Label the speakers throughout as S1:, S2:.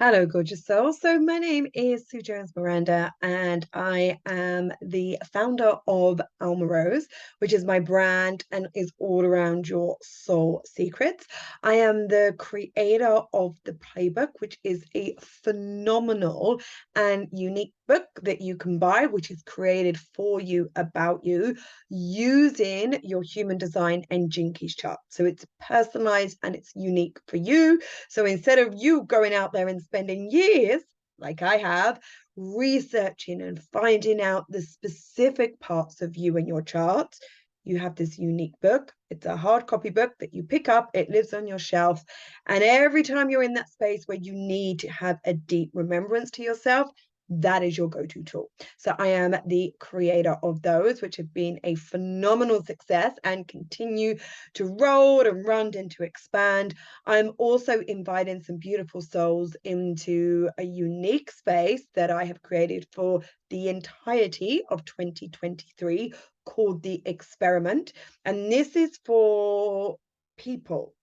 S1: Hello, gorgeous soul. So my name is Sue Jones-Miranda, and I am the founder of Alma Rose, which is my brand and is all around your soul secrets. I am the creator of the playbook, which is a phenomenal and unique book that you can buy, which is created for you, about you, using your human design and Jinkies chart. So it's personalized and it's unique for you. So instead of you going out there and spending years, like I have, researching and finding out the specific parts of you and your charts, you have this unique book. It's a hard copy book that you pick up, it lives on your shelf. And every time you're in that space where you need to have a deep remembrance to yourself, that is your go-to tool. So I am the creator of those, which have been a phenomenal success and continue to roll and run and to expand. I'm also inviting some beautiful souls into a unique space that I have created for the entirety of 2023 called The Experiment. And this is for people,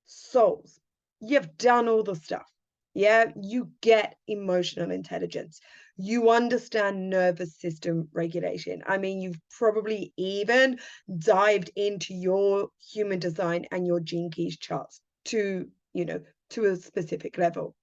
S1: souls. You've done all the stuff. Yeah, you get emotional intelligence. You understand nervous system regulation. I mean, you've probably even dived into your human design and your gene keys charts to, to a specific level.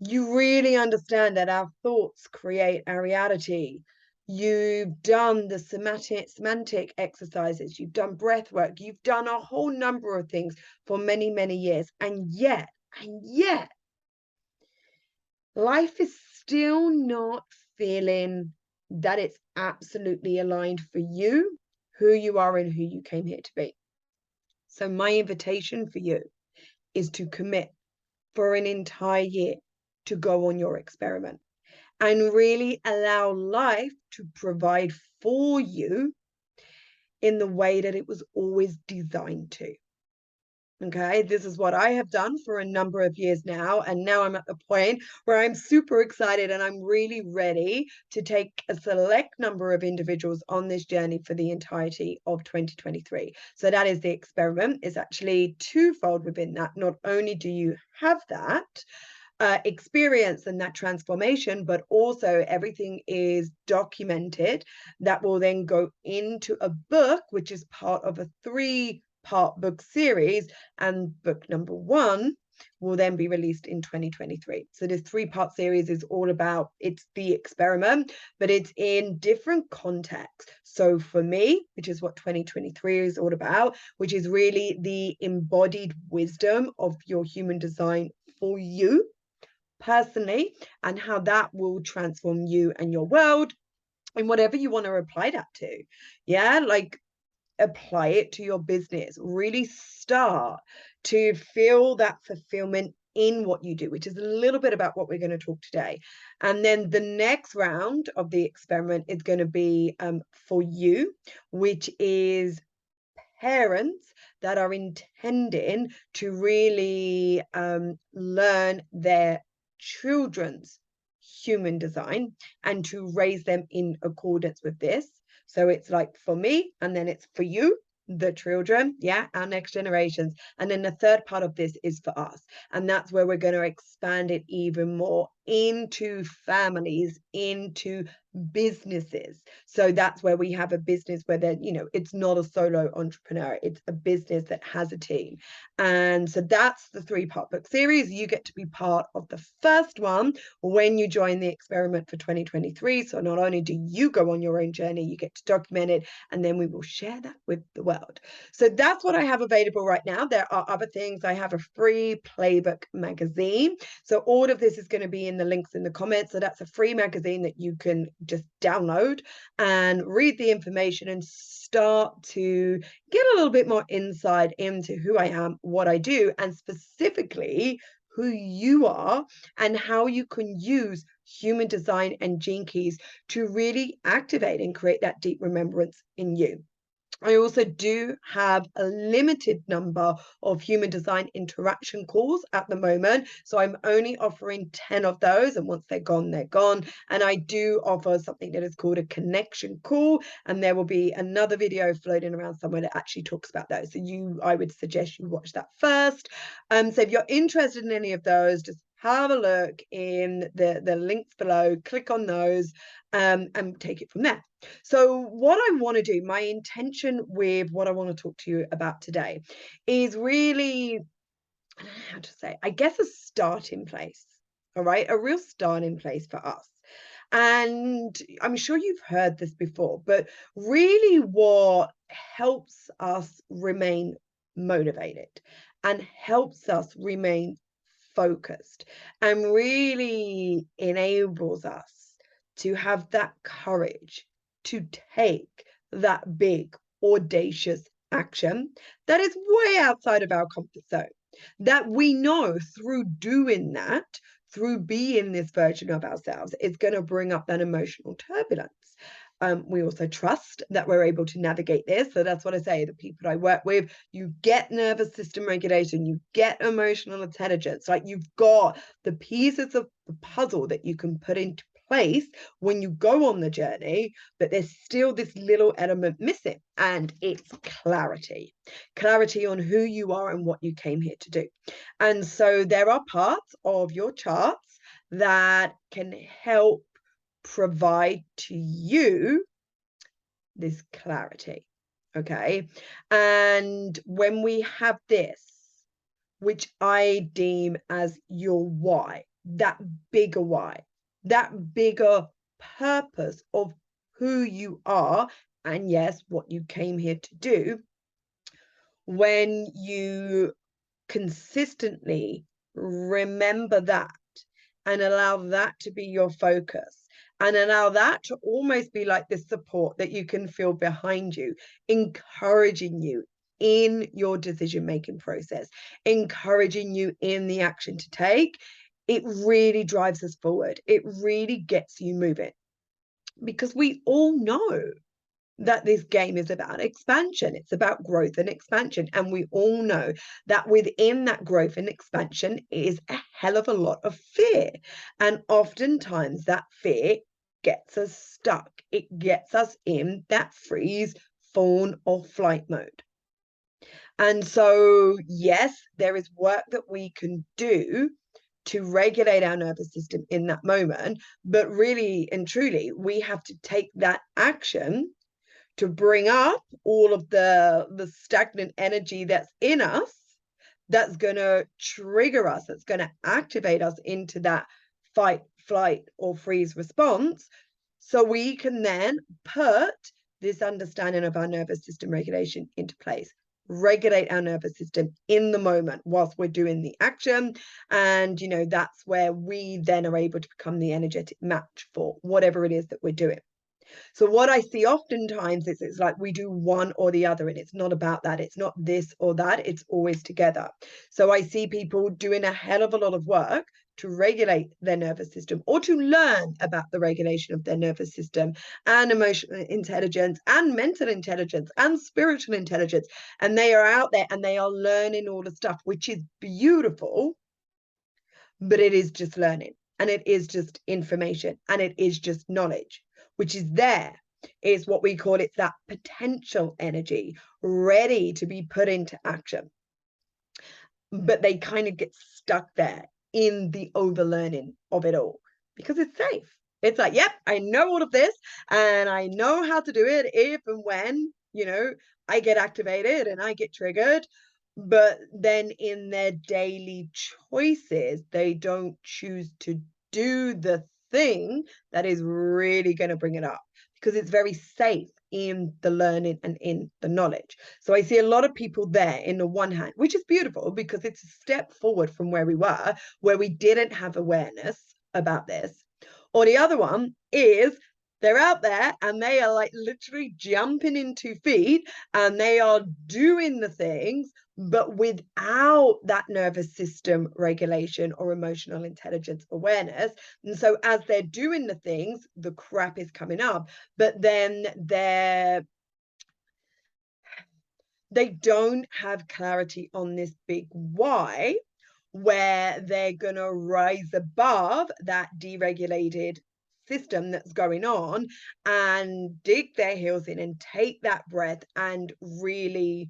S1: You really understand that our thoughts create our reality. You've done the semantic exercises, you've done breath work, you've done a whole number of things for many, many years. And yet, life is still not feeling that it's absolutely aligned for you, who you are, and who you came here to be. So, my invitation for you is to commit for an entire year to go on your experiment and really allow life to provide for you in the way that it was always designed to. Okay, this is what I have done for a number of years now. And now I'm at the point where I'm super excited and I'm really ready to take a select number of individuals on this journey for the entirety of 2023. So that is the experiment. It's actually twofold within that. Not only do you have that experience and that transformation, but also everything is documented that will then go into a book, which is part of a three-part book series. And book number one will then be released in 2023. So this three-part series is all about, it's the experiment, but it's in different contexts. So for me, which is what 2023 is all about, which is really the embodied wisdom of your human design for you personally, and how that will transform you and your world and whatever you want to apply that to. Yeah, like apply it to your business. Really start to feel that fulfillment in what you do, which is a little bit about what we're going to talk today. And then the next round of the experiment is going to be for you, which is parents that are intending to really learn their children's human design and to raise them in accordance with this. So it's like for me, and then it's for you, the children, yeah, our next generations. And then the third part of this is for us. And that's where we're going to expand it even more into families, into businesses. So that's where we have a business where then, it's not a solo entrepreneur, it's a business that has a team. And so that's the three-part book series. You get to be part of the first one when you join the experiment for 2023. So not only do you go on your own journey, you get to document it, and then we will share that with the world. So that's what I have available right now. There are other things. I have a free playbook magazine. So all of this is going to be in the links in the comments. So that's a free magazine that you can just download and read the information and start to get a little bit more insight into who I am, what I do, and specifically who you are and how you can use human design and gene keys to really activate and create that deep remembrance in you. I also do have a limited number of human design interaction calls at the moment. So I'm only offering 10 of those. And once they're gone, they're gone. And I do offer something that is called a connection call. And there will be another video floating around somewhere that actually talks about those. So I would suggest you watch that first. So if you're interested in any of those, just have a look in the links below, click on those, and take it from there. So what I want to do, my intention with what I want to talk to you about today is really, I don't know how to say, I guess a starting place, all right? A real starting place for us. And I'm sure you've heard this before, but really what helps us remain motivated and helps us remain focused and really enables us to have that courage to take that big, audacious action that is way outside of our comfort zone. That we know through doing that, through being this version of ourselves, it's going to bring up that emotional turbulence. We also trust that we're able to navigate this. So that's what I say, the people I work with, you get nervous system regulation, you get emotional intelligence, like you've got the pieces of the puzzle that you can put into place when you go on the journey, but there's still this little element missing, and it's clarity. Clarity on who you are and what you came here to do. And so there are parts of your charts that can help provide to you this clarity. Okay. And when we have this, which I deem as your why, that bigger purpose of who you are, and yes, what you came here to do, when you consistently remember that and allow that to be your focus and allow that to almost be like this support that you can feel behind you, encouraging you in your decision-making process, encouraging you in the action to take, it really drives us forward. It really gets you moving, because we all know that this game is about expansion. It's about growth and expansion. And we all know that within that growth and expansion is a hell of a lot of fear. And oftentimes that fear gets us stuck. It gets us in that freeze, fawn, or flight mode. And so, yes, there is work that we can do to regulate our nervous system in that moment. But really and truly, we have to take that action to bring up all of the stagnant energy that's in us, that's going to trigger us, that's going to activate us into that fight, flight, or freeze response, so we can then put this understanding of our nervous system regulation into place, regulate our nervous system in the moment whilst we're doing the action. And that's where we then are able to become the energetic match for whatever it is that we're doing. So what I see oftentimes is it's like we do one or the other, and it's not about that. It's not this or that. It's always together. So I see people doing a hell of a lot of work to regulate their nervous system, or to learn about the regulation of their nervous system and emotional intelligence and mental intelligence and spiritual intelligence. And they are out there and they are learning all the stuff, which is beautiful, but it is just learning, and it is just information, and it is just knowledge, which is there. Is what we call it, that potential energy ready to be put into action. But they kind of get stuck there in the overlearning of it all, because it's safe. It's like, yep, I know all of this and I know how to do it if and when, I get activated and I get triggered. But then in their daily choices, they don't choose to do the thing that is really going to bring it up, because it's very safe in the learning and in the knowledge. So I see a lot of people there in the one hand, which is beautiful because it's a step forward from where we were, where we didn't have awareness about this. Or the other one is they're out there and they are like literally jumping in 2 feet and they are doing the things, but without that nervous system regulation or emotional intelligence awareness. And so as they're doing the things, the crap is coming up, but then they don't have clarity on this big why, where they're going to rise above that deregulated system that's going on and dig their heels in and take that breath and really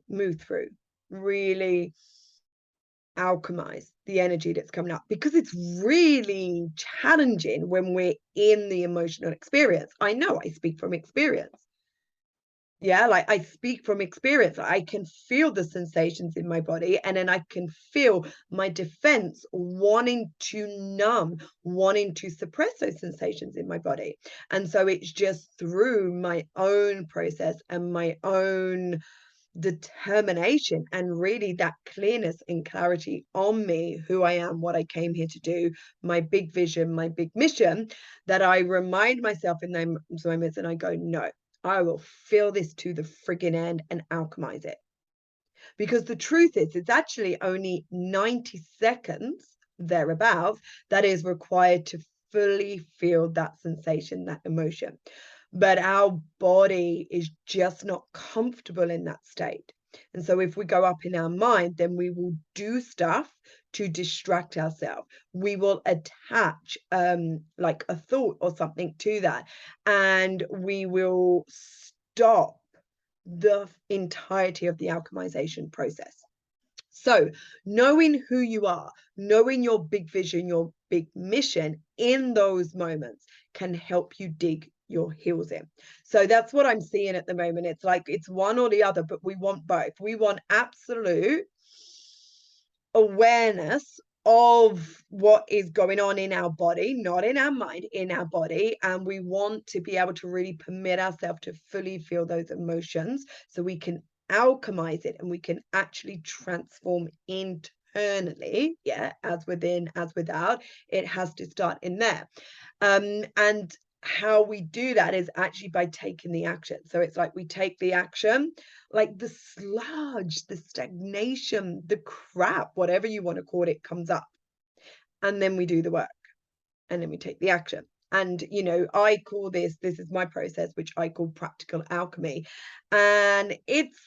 S1: move through, really alchemize the energy that's coming up, because it's really challenging when we're in the emotional experience. I know, I speak from experience. Yeah, like I speak from experience. I can feel the sensations in my body, and then I can feel my defense wanting to numb, wanting to suppress those sensations in my body. And so it's just through my own process and my own determination and really that clearness and clarity on me, who I am, what I came here to do, my big vision, my big mission, that I remind myself in those moments and I go, no, I will feel this to the friggin' end and alchemize it. Because the truth is, it's actually only 90 seconds thereabouts that is required to fully feel that sensation, that emotion. But our body is just not comfortable in that state. And so if we go up in our mind, then we will do stuff to distract ourselves. We will attach like a thought or something to that, and we will stop the entirety of the alchemization process. So knowing who you are, knowing your big vision, your big mission in those moments can help you dig your heels in. So that's what I'm seeing at the moment. It's like it's one or the other, but we want both. We want absolute awareness of what is going on in our body, not in our mind, in our body. And we want to be able to really permit ourselves to fully feel those emotions so we can alchemize it and we can actually transform internally. Yeah, as within, as without. It has to start in there. And how we do that is actually by taking the action. So it's like we take the action, like the sludge, the stagnation, the crap, whatever you want to call it, comes up. And then we do the work, and then we take the action. And, you know, I call this is my process, which I call practical alchemy. And it's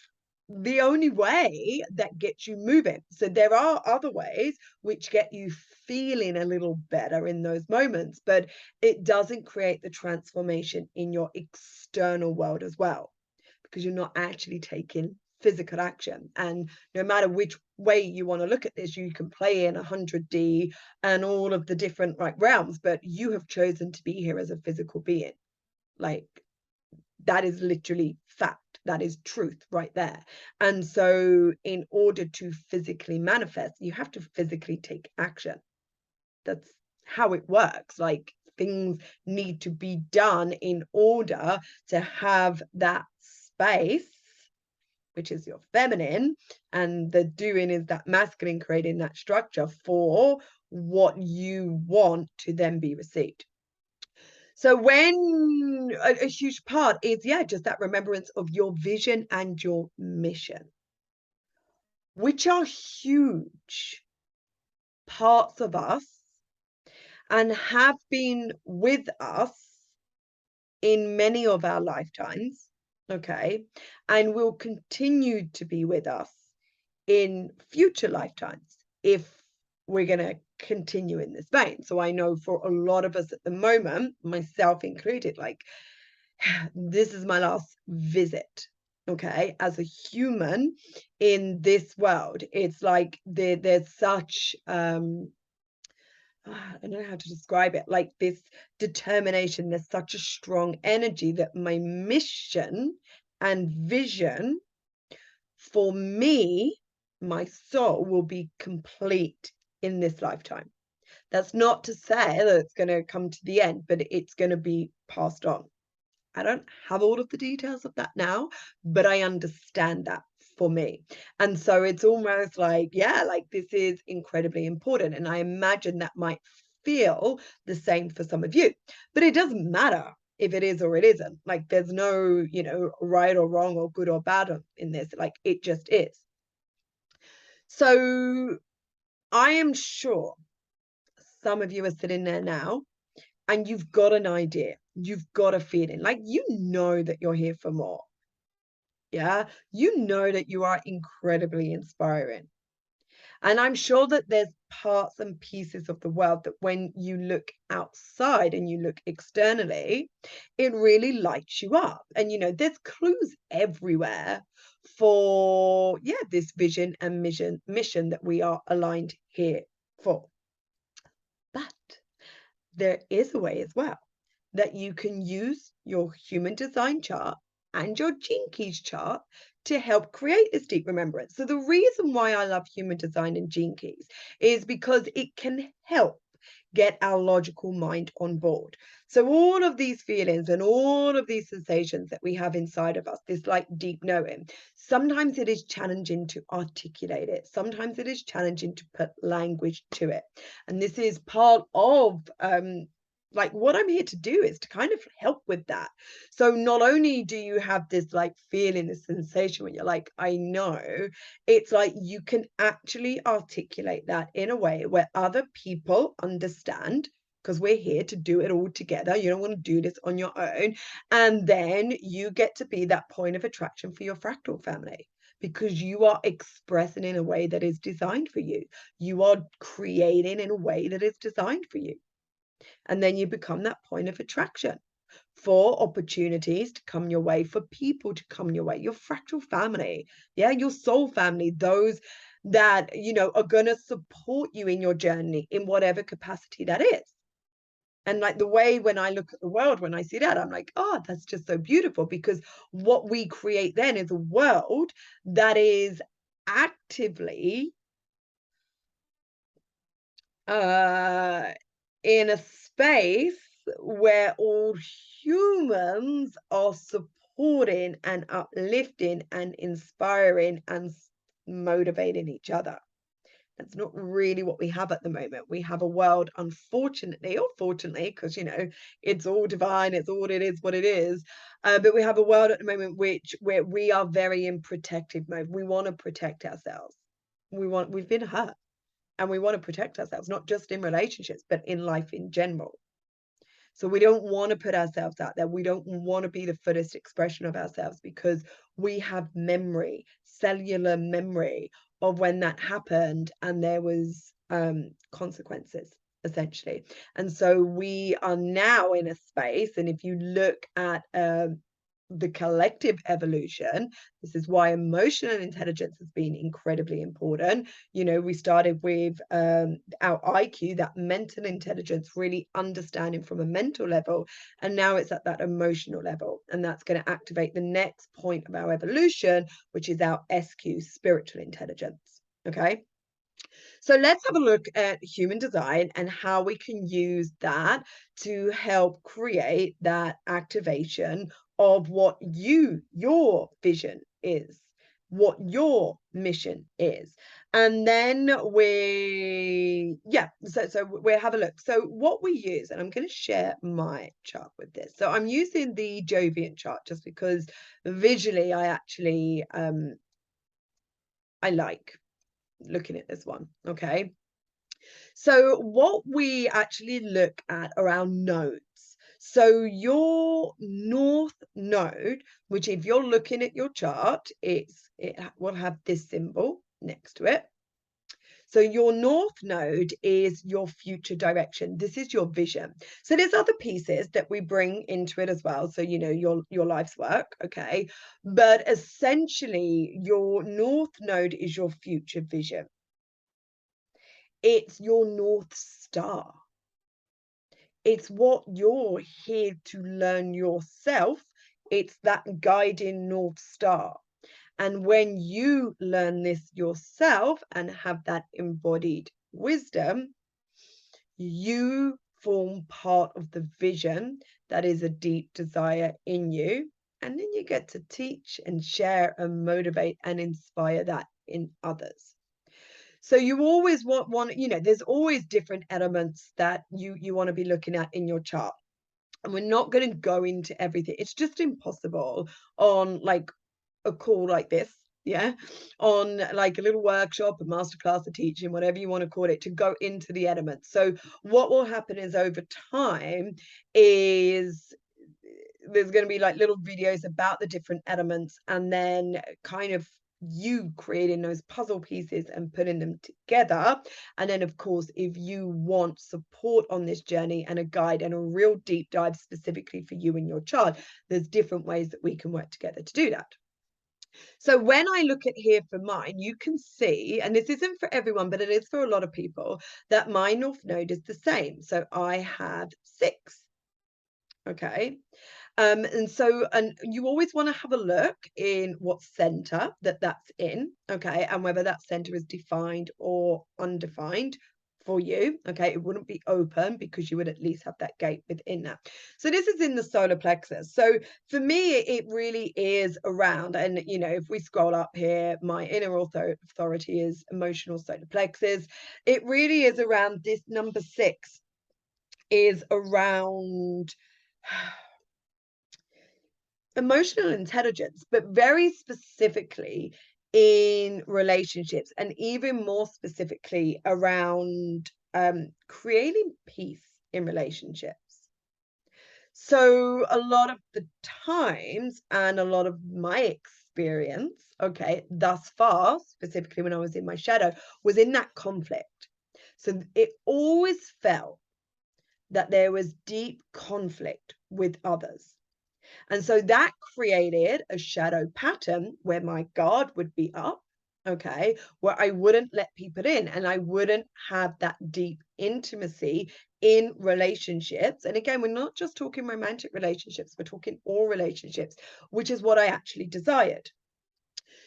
S1: the only way that gets you moving. So there are other ways which get you feeling a little better in those moments, but it doesn't create the transformation in your external world as well, because you're not actually taking physical action. And no matter which way you want to look at this, you can play in 100D and all of the different realms, but you have chosen to be here as a physical being. Like, that is literally fact. That is truth right there. And so in order to physically manifest, you have to physically take action. That's how it works. Like, things need to be done in order to have that space, which is your feminine, and the doing is that masculine, creating that structure for what you want to then be received. So when a huge part is, yeah, just that remembrance of your vision and your mission, which are huge parts of us and have been with us in many of our lifetimes, okay, and will continue to be with us in future lifetimes if we're going to continue in this vein. So I know for a lot of us at the moment, myself included, like, this is my last visit, okay, as a human in this world. It's like there's such I don't know how to describe it, like this determination. There's such a strong energy that my mission and vision for me, my soul, will be complete in this lifetime. That's not to say that it's going to come to the end, but it's going to be passed on. I don't have all of the details of that now, but I understand that for me. And so it's almost like, yeah, like this is incredibly important. And I imagine that might feel the same for some of you, but it doesn't matter if it is or it isn't. Like, there's no, you know, right or wrong or good or bad in this. Like, it just is. So I am sure some of you are sitting there now and you've got an idea, you've got a feeling, like, you know that you're here for more. Yeah, you know that you are incredibly inspiring. And I'm sure that there's parts and pieces of the world that when you look outside and you look externally, it really lights you up. And, you know, there's clues everywhere for, this vision and mission that we are aligned here for. But there is a way as well that you can use your human design chart and your gene keys chart to help create this deep remembrance. So the reason why I love human design and gene keys is because it can help get our logical mind on board. So all of these feelings and all of these sensations that we have inside of us, this like deep knowing, sometimes it is challenging to articulate it. Sometimes it is challenging to put language to it. And this is part of like what I'm here to do is to kind of help with that. So not only do you have this like feeling, this sensation when you're like, I know, it's like you can actually articulate that in a way where other people understand, because we're here to do it all together. You don't want to do this on your own. And then you get to be that point of attraction for your fractal family, because you are expressing in a way that is designed for you. You are creating in a way that is designed for you. And then you become that point of attraction for opportunities to come your way, for people to come your way, your fractal family, your soul family, those that, are going to support you in your journey in whatever capacity that is. And like the way when I look at the world, when I see that, I'm like, oh, that's just so beautiful, because what we create then is a world that is actively in a space where all humans are supporting and uplifting and inspiring and motivating each other. That's not really what we have at the moment. We have a world, unfortunately, or fortunately, because, it's all divine, it's all, it is what it is. But we have a world at the moment where we are very in protective mode. We want to protect ourselves. We've been hurt. And we want to protect ourselves, not just in relationships, but in life in general. So we don't want to put ourselves out there. We don't want to be the fullest expression of ourselves, because we have memory, cellular memory of when that happened and there was consequences, essentially. And so we are now in a space, and if you look at the collective evolution, this is why emotional intelligence has been incredibly important. We started with our IQ, that mental intelligence, really understanding from a mental level, and now it's at that emotional level, and that's going to activate the next point of our evolution, which is our SQ, spiritual intelligence. Okay, so let's have a look at human design and how we can use that to help create that activation of what your vision is, what your mission is. And then so we'll have a look. So what we use, and I'm going to share my chart with this. So I'm using the Jovian chart just because visually I actually I like looking at this one. Okay, so what we actually look at are our nodes. So your north node, which if you're looking at your chart, it will have this symbol next to it. So your north node is your future direction. This is your vision. So there's other pieces that we bring into it as well. So, your life's work, okay? But essentially, your north node is your future vision. It's your North Star. It's what you're here to learn yourself. It's that guiding North Star. And when you learn this yourself and have that embodied wisdom, you form part of the vision that is a deep desire in you. And then you get to teach and share and motivate and inspire that in others. So you always want, there's always different elements that you want to be looking at in your chart. And we're not going to go into everything. It's just impossible on like a call like this, on like a little workshop, a masterclass, a teaching, whatever you want to call it, to go into the elements. So what will happen is over time is there's going to be like little videos about the different elements, and then kind of you creating those puzzle pieces and putting them together. And then of course, if you want support on this journey and a guide and a real deep dive specifically for you and your child, there's different ways that we can work together to do that. So when I look at here for mine, you can see, and this isn't for everyone, but it is for a lot of people, that my North Node is the same. So I have 6. Okay. And you always want to have a look in what center that's in, okay, and whether that center is defined or undefined for you. Okay, it wouldn't be open because you would at least have that gate within that. So this is in the solar plexus. So for me, it really is around, and you know, if we scroll up here, my inner authority is emotional solar plexus. It really is around this number 6, is around emotional intelligence, but very specifically in relationships, and even more specifically around creating peace in relationships. So a lot of the times, and a lot of my experience, okay, thus far, specifically when I was in my shadow, was in that conflict. So it always felt that there was deep conflict with others. And so that created a shadow pattern where my guard would be up, okay, where I wouldn't let people in, and I wouldn't have that deep intimacy in relationships. And again, we're not just talking romantic relationships, we're talking all relationships, which is what I actually desired.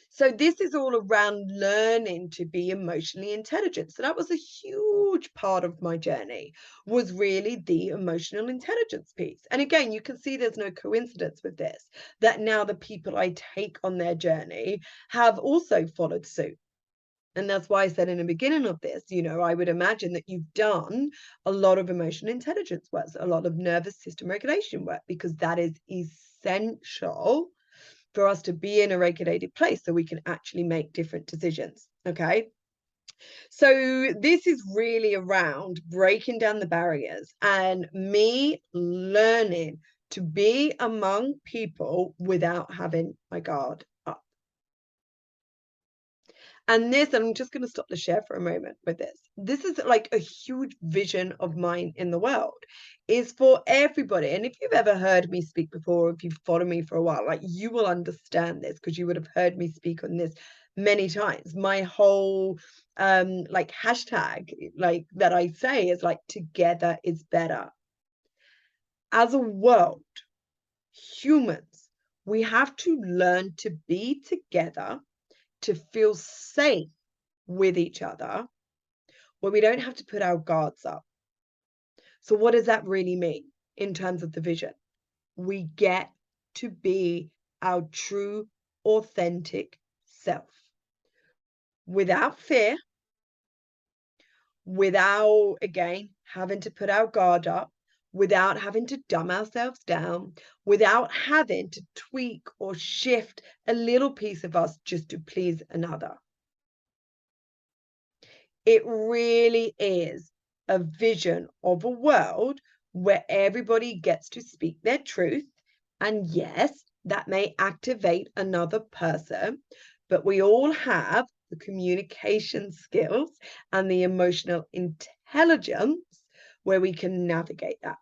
S1: So this is all around learning to be emotionally intelligent. So that was a huge part of my journey, was really the emotional intelligence piece. And again, you can see there's no coincidence with this, that now the people I take on their journey have also followed suit. And that's why I said in the beginning of this, you know, I would imagine that you've done a lot of emotional intelligence work, a lot of nervous system regulation work, because that is essential for us to be in a regulated place so we can actually make different decisions. Okay. So this is really around breaking down the barriers and me learning to be among people without having my guard up. And this, I'm just going to stop the share for a moment with this. This is like a huge vision of mine in the world, is for everybody. And if you've ever heard me speak before, if you've followed me for a while, like, you will understand this because you would have heard me speak on this many times. My whole like hashtag like that I say is like, together is better. As a world, humans, we have to learn to be together, to feel safe with each other, where we don't have to put our guards up. So what does that really mean in terms of the vision? We get to be our true, authentic self without fear, without, again, having to put our guard up, without having to dumb ourselves down, without having to tweak or shift a little piece of us just to please another. It really is a vision of a world where everybody gets to speak their truth. And yes, that may activate another person, but we all have the communication skills and the emotional intelligence where we can navigate that.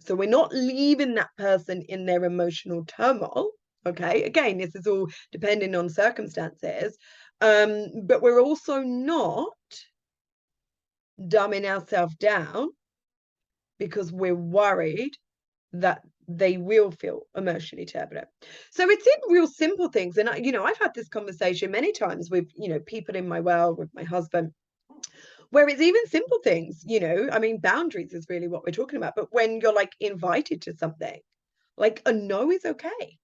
S1: So we're not leaving that person in their emotional turmoil. Okay, again, this is all depending on circumstances, but we're also not dumbing ourselves down because we're worried that they will feel emotionally turbulent. So it's in real simple things. And I've had this conversation many times with, people in my world, with my husband, where it's even simple things, I mean, boundaries is really what we're talking about. But when you're like invited to something, like, a no is okay.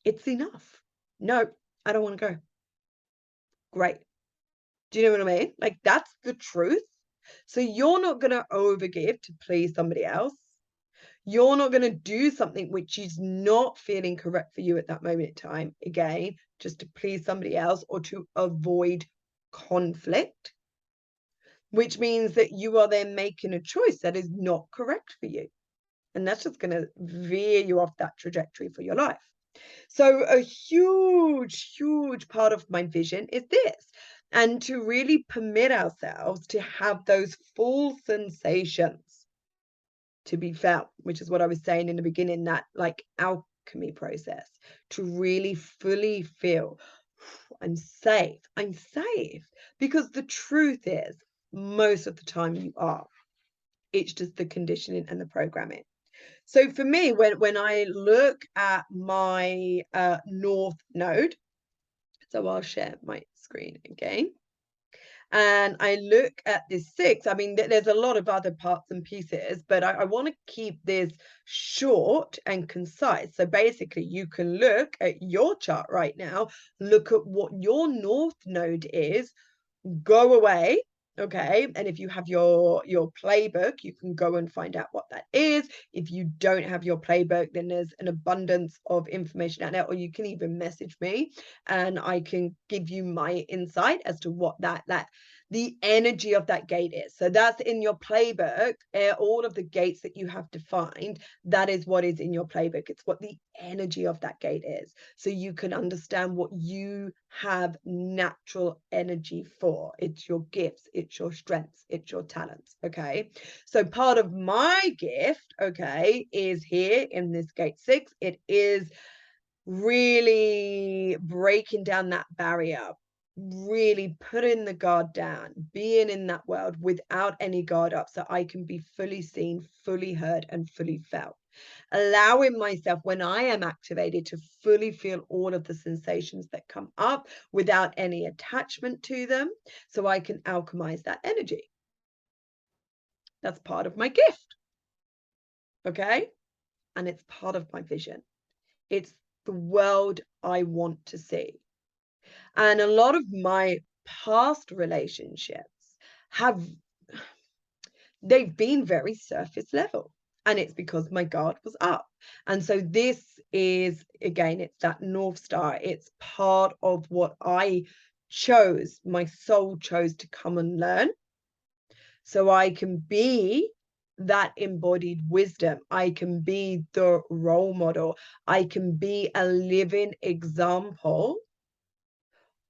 S1: It's enough. No, I don't want to go. Great. Do you know what I mean? Like, that's the truth. So you're not going to overgive to please somebody else. You're not going to do something which is not feeling correct for you at that moment in time, again, just to please somebody else or to avoid conflict, which means that you are then making a choice that is not correct for you. And that's just going to veer you off that trajectory for your life. So a huge, huge part of my vision is this, and to really permit ourselves to have those full sensations to be felt, which is what I was saying in the beginning, that like our alchemy process to really fully feel I'm safe. I'm safe. Because the truth is, most of the time you are. It's just the conditioning and the programming. So for me, when I look at my North node, so I'll share my screen again. And I look at this 6, I mean, there's a lot of other parts and pieces, but I want to keep this short and concise. So basically, you can look at your chart right now, look at what your North node is, go away. Okay, and if you have your playbook, you can go and find out what that is. If you don't have your playbook, then there's an abundance of information out there, or you can even message me and I can give you my insight as to what that the energy of that gate is. So that's in your playbook. All of the gates that you have defined, that is what is in your playbook. It's what the energy of that gate is, so you can understand what you have natural energy for. It's your gifts, it's your strengths, it's your talents. Okay, so part of my gift, okay, is here in this gate 6. It is really breaking down that barrier, really putting the guard down, being in that world without any guard up, so I can be fully seen, fully heard, and fully felt. Allowing myself, when I am activated, to fully feel all of the sensations that come up without any attachment to them, so I can alchemize that energy. That's part of my gift. Okay? And it's part of my vision. It's the world I want to see. And a lot of my past relationships they've been very surface level. And it's because my guard was up. And so this is, again, it's that North Star. It's part of what I chose, my soul chose to come and learn. So I can be that embodied wisdom. I can be the role model. I can be a living example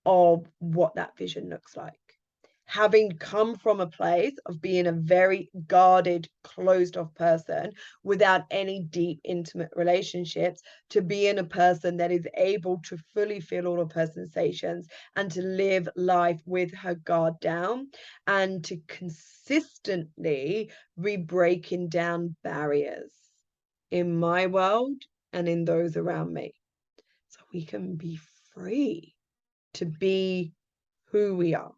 S1: of what that vision looks like. Having come from a place of being a very guarded, closed off person without any deep, intimate relationships, to being a person that is able to fully feel all of her sensations and to live life with her guard down, and to consistently be breaking down barriers in my world and in those around me, so we can be free to be who we are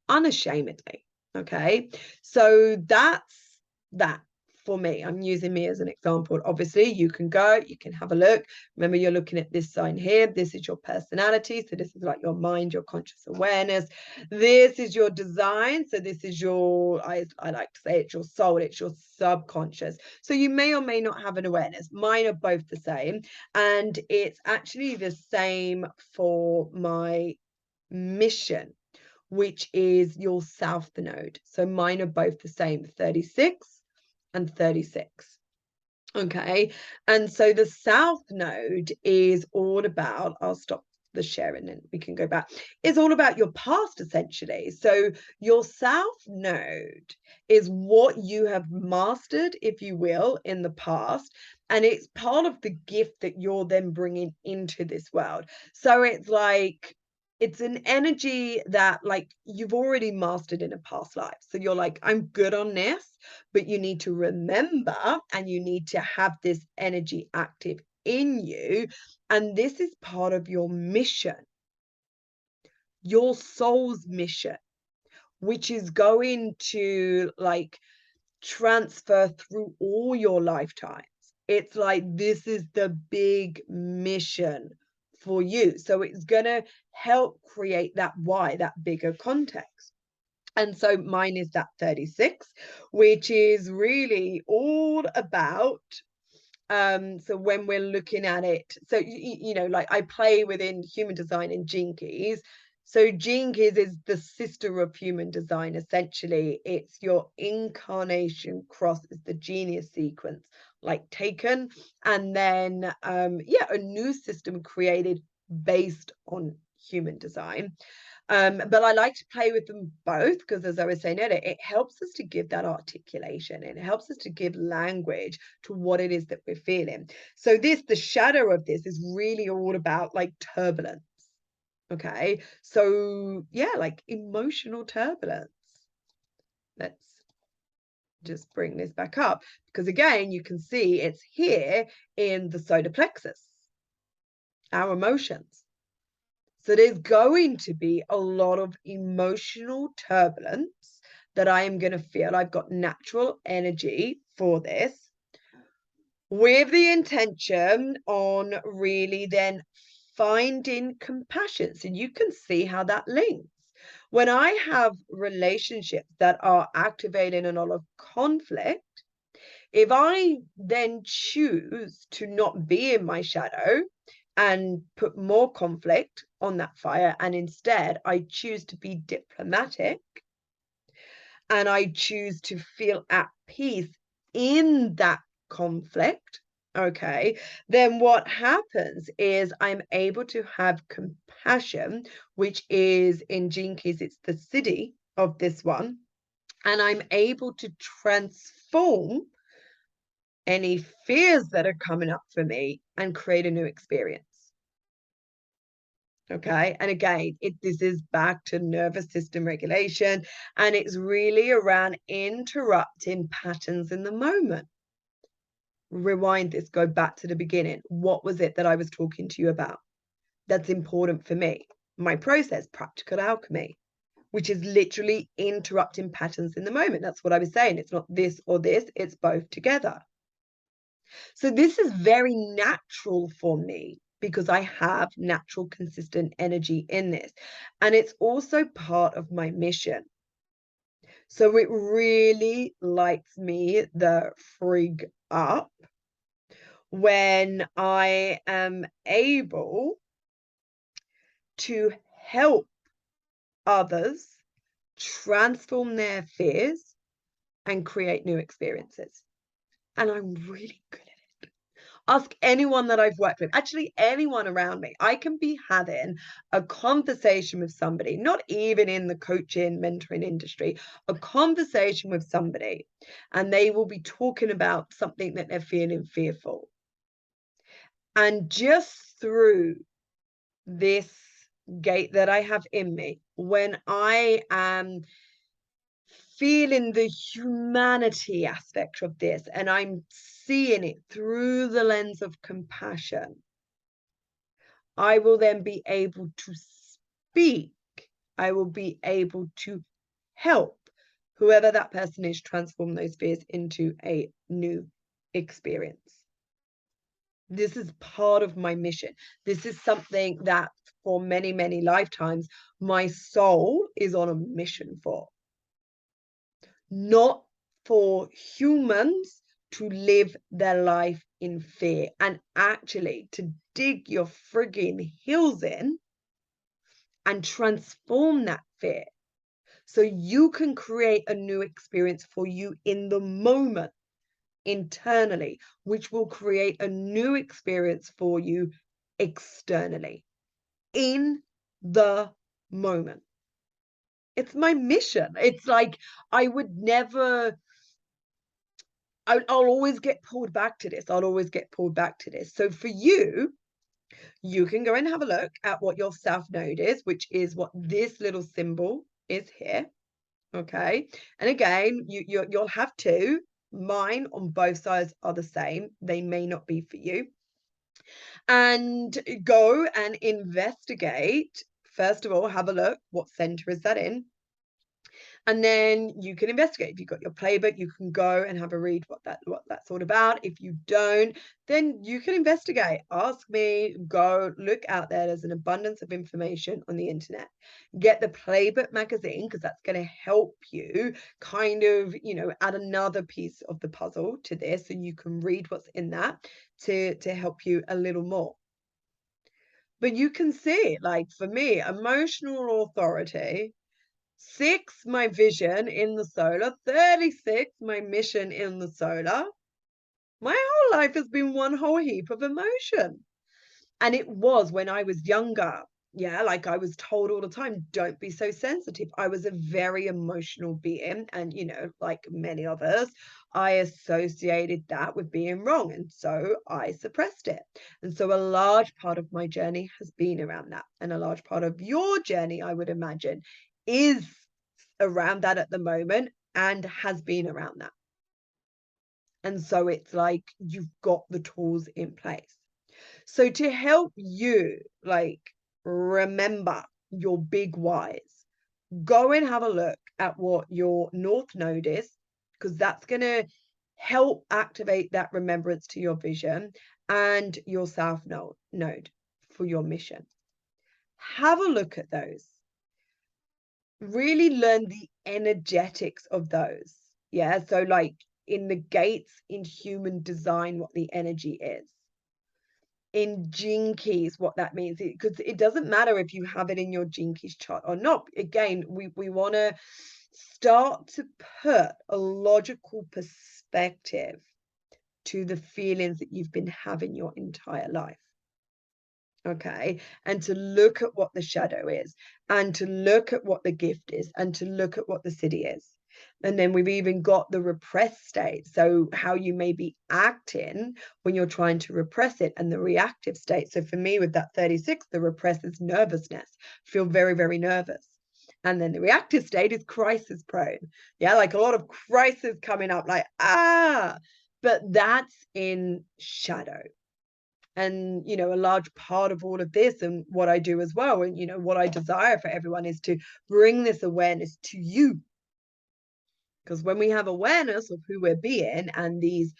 S1: unashamedly. Okay, so that's that for me. I'm using me as an example. Obviously, you can go, you can have a look. Remember, you're looking at this sign here. This is your personality. So this is like your mind, your conscious awareness. This is your design. So this is your, I like to say it's your soul, it's your subconscious. So you may or may not have an awareness. Mine are both the same. And it's actually the same for my mission, which is your South node. So mine are both the same, 36 and 36. Okay, and so the South node is all about, I'll stop the sharing and we can go back, it's all about your past, essentially. So your South node is what you have mastered, if you will, in the past, and it's part of the gift that you're then bringing into this world. So it's like, it's an energy that like you've already mastered in a past life. So you're like, I'm good on this, but you need to remember and you need to have this energy active in you. And this is part of your mission, your soul's mission, which is going to like transfer through all your lifetimes. It's like, this is the big mission for you. So it's going to help create that why, that bigger context. And so mine is that 36, which is really all about, so when we're looking at it, so, you know, like I play within human design and Gene Keys. So Gene Keys is the sister of human design, essentially. It's your incarnation cross, is the genius sequence, like taken, and then, yeah, a new system created based on human design. But I like to play with them both because, as I was saying earlier, it helps us to give that articulation. It helps us to give language to what it is that we're feeling. So the shadow of this is really all about like turbulence. Okay. So yeah, like emotional turbulence. Let's just bring this back up because again, you can see it's here in the solar plexus, our emotions. So there's going to be a lot of emotional turbulence that I am going to feel. I've got natural energy for this with the intention on really then finding compassion. So you can see how that links. When I have relationships that are activating a lot of conflict, if I then choose to not be in my shadow and put more conflict on that fire, and instead I choose to be diplomatic and I choose to feel at peace in that conflict, okay, then what happens is I'm able to have compassion, which is in Gene Keys, it's the siddhi of this one, and I'm able to transform any fears that are coming up for me and create a new experience. Okay. And again, this is back to nervous system regulation, and it's really around interrupting patterns in the moment. Rewind this, go back to the beginning. What was it that I was talking to you about? That's important for me. My process, practical alchemy, which is literally interrupting patterns in the moment. That's what I was saying. It's not this or this, it's both together. So this is very natural for me because I have natural, consistent energy in this. And it's also part of my mission. So it really lights me the frig up when I am able to help others transform their fears and create new experiences. And I'm really good at it. Ask anyone that I've worked with, actually anyone around me. I can be having a conversation with somebody, not even in the coaching, mentoring industry, a conversation with somebody, and they will be talking about something that they're feeling fearful. And just through this gate that I have in me, when I am feeling the humanity aspect of this and I'm seeing it through the lens of compassion, I will then be able to speak. I will be able to help whoever that person is transform those fears into a new experience. This is part of my mission. This is something that for many, many lifetimes, my soul is on a mission for. Not for humans to live their life in fear and actually to dig your frigging heels in and transform that fear so you can create a new experience for you in the moment internally, which will create a new experience for you externally in the moment. It's my mission. It's like I would never, I'll always get pulled back to this. I'll always get pulled back to this. So for you, you can go and have a look at what your South Node is, which is what this little symbol is here. Okay. And again, you'll have two. Mine on both sides are the same. They may not be for you. And go and investigate. First of all, have a look. What center is that in? And then you can investigate. If you've got your playbook, you can go and have a read what that's all about. If you don't, then you can investigate. Ask me, go look out there. There's an abundance of information on the internet. Get the playbook magazine because that's going to help you kind of, add another piece of the puzzle to this, so you can read what's in that to help you a little more. But you can see, like for me, emotional authority. 6, my vision in the solar. 36, my mission in the solar. My whole life has been one whole heap of emotion. And it was when I was younger. Yeah, like I was told all the time, don't be so sensitive. I was a very emotional being. And, like many of us, I associated that with being wrong. And so I suppressed it. And so a large part of my journey has been around that. And a large part of your journey, I would imagine, is around that at the moment and has been around that. And so it's like you've got the tools in place. So to help you, like, remember your big whys, go and have a look at what your North Node is, because that's going to help activate that remembrance to your vision, and your South node for your mission. Have a look at those. Really learn the energetics of those. Yeah. So, like in the gates in human design, what the energy is. In Gene Keys, what that means, because it doesn't matter if you have it in your Gene Keys chart or not. Again, we want to start to put a logical perspective to the feelings that you've been having your entire life. Okay, and to look at what the shadow is, and to look at what the gift is, and to look at what the city is. And then we've even got the repressed state, so how you may be acting when you're trying to repress it, and the reactive state. So for me, with that 36, the repressed is nervousness, feel very, very nervous. And then the reactive state is crisis prone. Yeah, like a lot of crisis coming up, like, but that's in shadow. And a large part of all of this, and what I do as well, and what I desire for everyone, is to bring this awareness to you. Because when we have awareness of who we're being, and these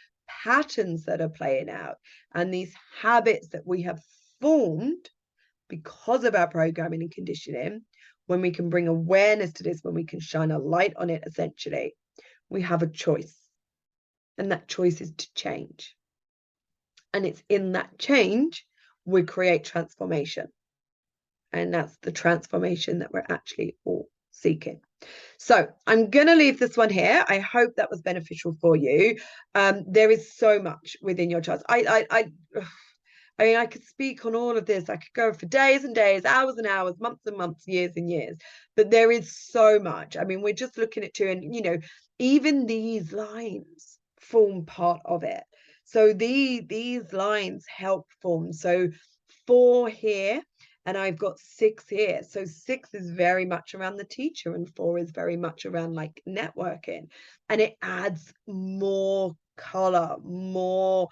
S1: patterns that are playing out, and these habits that we have formed because of our programming and conditioning, when we can bring awareness to this, when we can shine a light on it, essentially, we have a choice. And that choice is to change. And it's in that change we create transformation. And that's the transformation that we're actually all seeking. So I'm going to leave this one here. I hope that was beneficial for you. There is so much within your charts. I mean, I could speak on all of this. I could go for days and days, hours and hours, months and months, years and years. But there is so much. I mean, we're just looking at two, and even these lines form part of it. So these lines help form. So 4 here, and I've got 6 here. So 6 is very much around the teacher, and 4 is very much around like networking. And it adds more color, more,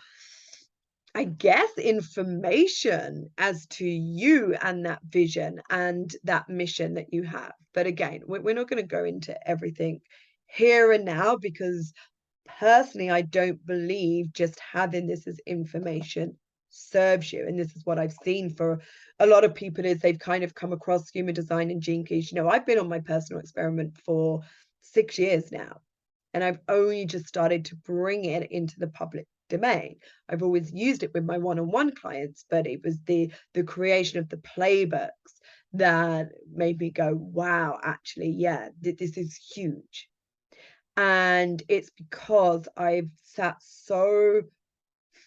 S1: I guess, information as to you and that vision and that mission that you have. But again, we're not going to go into everything here and now, because personally, I don't believe just having this as information serves you. And this is what I've seen for a lot of people, is they've kind of come across human design and Gene Keys. I've been on my personal experiment for 6 years now, and I've only just started to bring it into the public domain. I've always used it with my one-on-one clients, but it was the creation of the playbooks that made me go, wow, actually, yeah, this is huge. And it's because I've sat so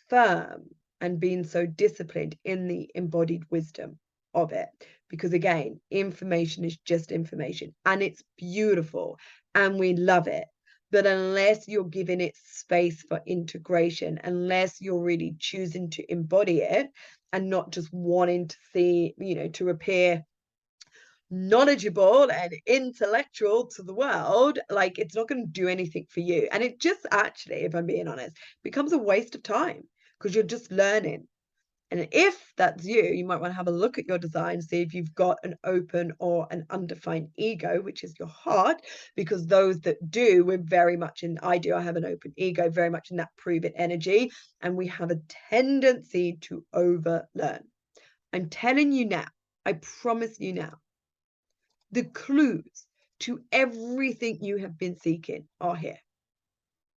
S1: firm and been so disciplined in the embodied wisdom of it. Because again, information is just information, and it's beautiful and we love it. But unless you're giving it space for integration, unless you're really choosing to embody it and not just wanting to see, to appear knowledgeable and intellectual to the world, like, it's not going to do anything for you. And it just actually, if I'm being honest, becomes a waste of time, because you're just learning. And if that's you, you might want to have a look at your design, see if you've got an open or an undefined ego, which is your heart, because those that do, we're very much in, I have an open ego, very much in that prove it energy, and we have a tendency to overlearn. I'm telling you now, I promise you now, the clues to everything you have been seeking are here.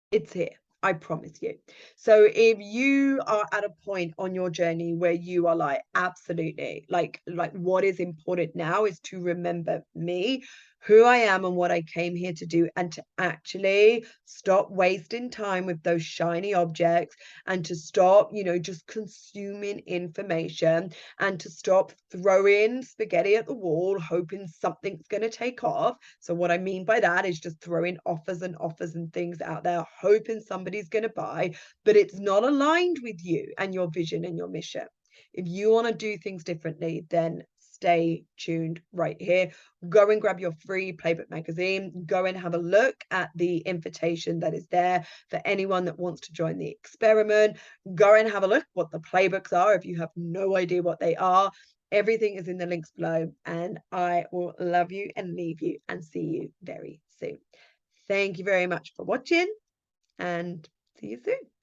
S1: It's here. I promise you. So if you are at a point on your journey where you are like, absolutely, like what is important now is to remember me, who I am and what I came here to do, and to actually stop wasting time with those shiny objects, and to stop, just consuming information, and to stop throwing spaghetti at the wall, hoping something's going to take off. So, what I mean by that is just throwing offers and things out there, hoping somebody's going to buy, but it's not aligned with you and your vision and your mission. If you want to do things differently, then stay tuned right here. Go and grab your free playbook magazine. Go and have a look at the invitation that is there for anyone that wants to join the experiment. Go and have a look what the playbooks are if you have no idea what they are. Everything is in the links below, and I will love you and leave you and see you very soon. Thank you very much for watching, and see you soon.